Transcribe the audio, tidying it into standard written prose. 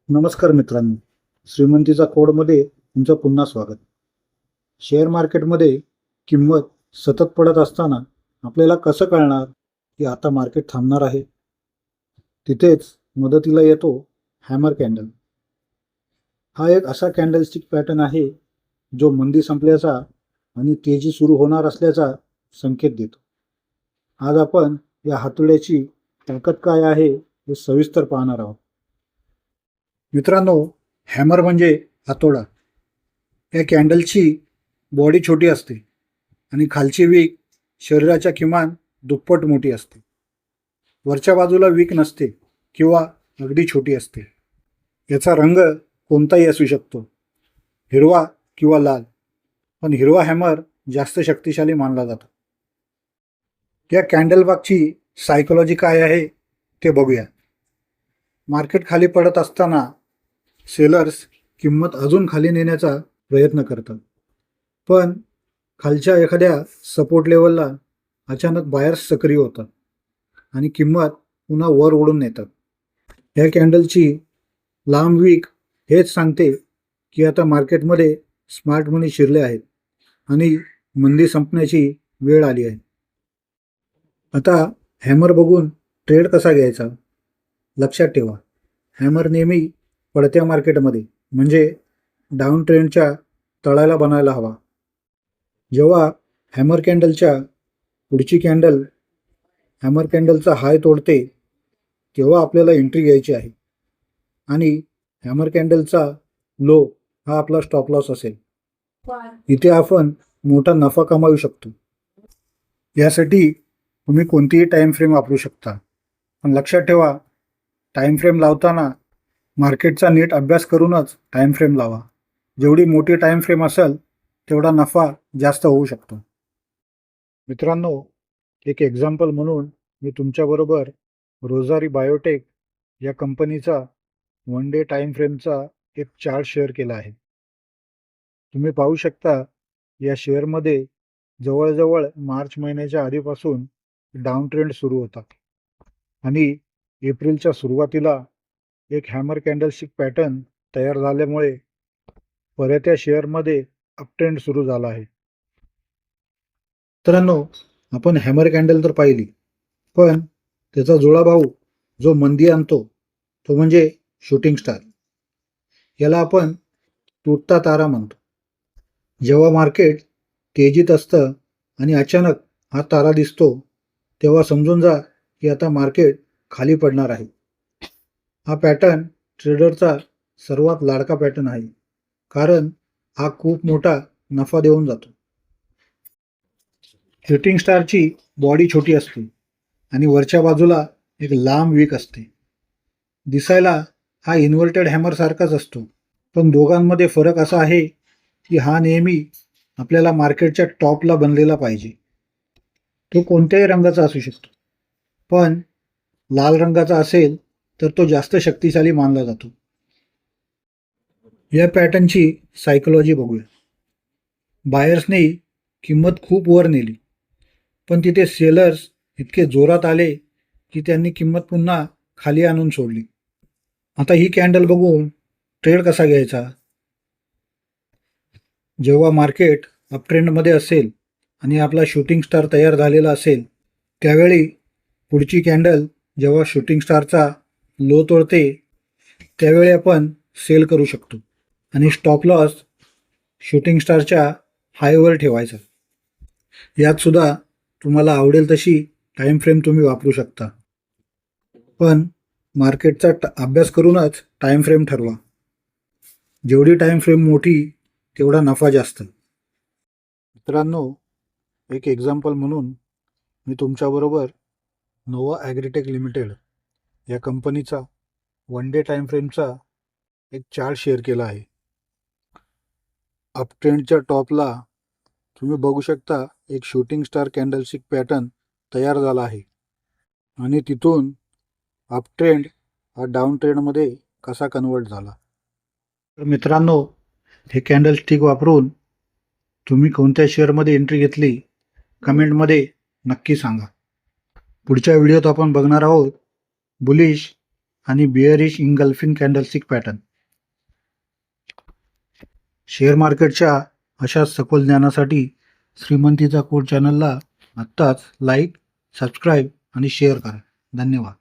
नमस्कार मित्रांनो, श्रीमंतीचा कोडमध्ये तुमचं पुन्हा स्वागत. शेअर मार्केटमध्ये किंमत सतत पडत असताना आपल्याला कसं कळणार की आता मार्केट थांबणार आहे? तिथेच मदतीला येतो हॅमर कॅन्डल. हा एक असा कॅन्डलस्टिक पॅटर्न आहे जो मंदी संपल्याचा आणि तेजी सुरू होणार असल्याचा संकेत देतो. आज आपण या हातोड्याची ताकद काय आहे हे सविस्तर पाहणार आहोत. मित्रांनो, हॅमर म्हणजे हातोडा. या कॅन्डलची बॉडी छोटी असते आणि खालची विक शरीराच्या किमान दुप्पट मोठी असते. वरच्या बाजूला विक नसते किंवा अगदी छोटी असते. याचा रंग कोणताही असू शकतो, हिरवा किंवा लाल, पण हिरवा हॅमर जास्त शक्तिशाली मानला जातो. या कॅन्डल मागची सायकोलॉजी काय आहे ते बघूया. मार्केट खाली पडत असताना सेलर्स किंमत अजून खाली नेण्याचा प्रयत्न करतात, पण खालच्या एखाद्या सपोर्ट लेवलला अचानक बायर्स सक्रिय होतात आणि किंमत पुन्हा वर ओढून नेतात. या कॅन्डलची लांब विक हेच सांगते की आता मार्केटमध्ये स्मार्ट मनी शिरले आहेत आणि मंदी संपण्याची वेळ आली आहे. आता हॅमर बघून ट्रेड कसा घ्यायचा? लक्षात ठेवा, हॅमर नेहमी पडत्या मार्केटमध्ये म्हणजे डाऊन ट्रेंडच्या तळाला बनायला हवा. जेव्हा हॅमर कॅन्डलच्या पुढची कॅन्डल हॅमर कॅन्डलचा हाय तोडते तेव्हा आपल्याला एंट्री घ्यायची आहे आणि हॅमर कॅन्डलचा लो हा आपला स्टॉप लॉस असेल. इथे आपण मोठा नफा कमावू शकतो. यासाठी तुम्ही कोणतीही टाईम फ्रेम वापरू शकता, पण लक्षात ठेवा, टाईम फ्रेम लावताना मार्केटचा नीट अभ्यास करूनच टाईम फ्रेम लावा. जेवढी मोठी टाईम फ्रेम असेल तेवढा नफा जास्त होऊ शकतो. मित्रांनो, एक एक्झाम्पल म्हणून मी तुमच्याबरोबर रोजारी बायोटेक या कंपनीचा 1 डे टाईम फ्रेमचा एक चार्ट शेअर केला आहे. तुम्ही पाहू शकता, या शेअरमध्ये जवळजवळ मार्च महिन्याच्या आधीपासून डाऊन ट्रेंड सुरू होता आणि एप्रिलच्या सुरुवातीला एक हॅमर कॅन्डलस्टिक पॅटर्न तयार झाल्यामुळे परत या शेअरमध्ये अपट्रेंड सुरू झाला आहे. मित्रांनो, आपण हॅमर कॅन्डल तर पाहिली, पण त्याचा जुळा भाऊ जो मंदी आणतो तो म्हणजे शूटिंग स्टार. याला आपण तुटता तारा म्हणतो. जेव्हा मार्केट तेजीत असतं आणि अचानक हा तारा दिसतो तेव्हा समजून जा की आता मार्केट खाली पडणार आहे. हा पॅटर्न ट्रेडरचा सर्वात लाडका पॅटर्न आहे, कारण हा खूप मोठा नफा देऊन जातो. शूटिंग स्टारची बॉडी छोटी असते आणि वरच्या बाजूला एक लांब विक असते. दिसायला हा इन्व्हर्टेड हॅमर सारखाच असतो, पण दोघांमध्ये फरक असा आहे की हा नेहमी आपल्याला मार्केटच्या टॉपला बनलेला पाहिजे. तो कोणत्याही रंगाचा असू शकतो, पण लाल रंगाचा असेल तर तो जास्त शक्तिशाली मानला जातो. या पॅटर्नची सायकोलॉजी बघूया. बायर्सने किंमत खूप वर नेली, पण तिथे सेलर्स इतके जोरात आले की त्यांनी किंमत पुन्हा खाली आणून सोडली. आता ही कॅन्डल बघून ट्रेड कसा घ्यायचा? जेव्हा मार्केट अपट्रेंडमध्ये असेल आणि आपला शूटिंग स्टार तयार झालेला असेल त्यावेळी पुढची कॅन्डल जेव्हा शूटिंग स्टारचा लो तोडते त्यावेळी आपण सेल करू शकतो आणि स्टॉप लॉस शूटिंग स्टारच्या हायवर ठेवायचा. यात सुद्धा तुम्हाला आवडेल तशी टाईम फ्रेम तुम्ही वापरू शकता, पण मार्केटचा अभ्यास करूनच टाईम फ्रेम ठरवा. जेवढी टाईम फ्रेम मोठी तेवढा नफा जास्त. मित्रांनो, एक एक्झाम्पल म्हणून मी तुमच्याबरोबर नोवा ॲग्रीटेक लिमिटेड या कंपनीचा 1 डे टाईम फ्रेमचा एक चार्ट शेअर केला आहे. अपट्रेंडच्या टॉपला तुम्ही बघू शकता एक शूटिंग स्टार कॅन्डलस्टिक पॅटर्न तयार झाला आहे आणि तिथून अपट्रेंड हा डाऊन ट्रेंडमध्ये कसा कन्वर्ट झाला. तर मित्रांनो, हे कॅन्डलस्टिक वापरून तुम्ही कोणत्या शेअरमध्ये एंट्री घेतली कमेंटमध्ये नक्की सांगा. पुढच्या व्हिडिओत आपण बघणार आहोत बुलिश आणि bearish engulfing candlestick pattern. Share मार्केटच्या अशा सखोल ज्ञानासाठी श्रीमंतीचा कोड चॅनलला आत्ताच लाईक, सबस्क्राईब आणि शेअर करा. धन्यवाद.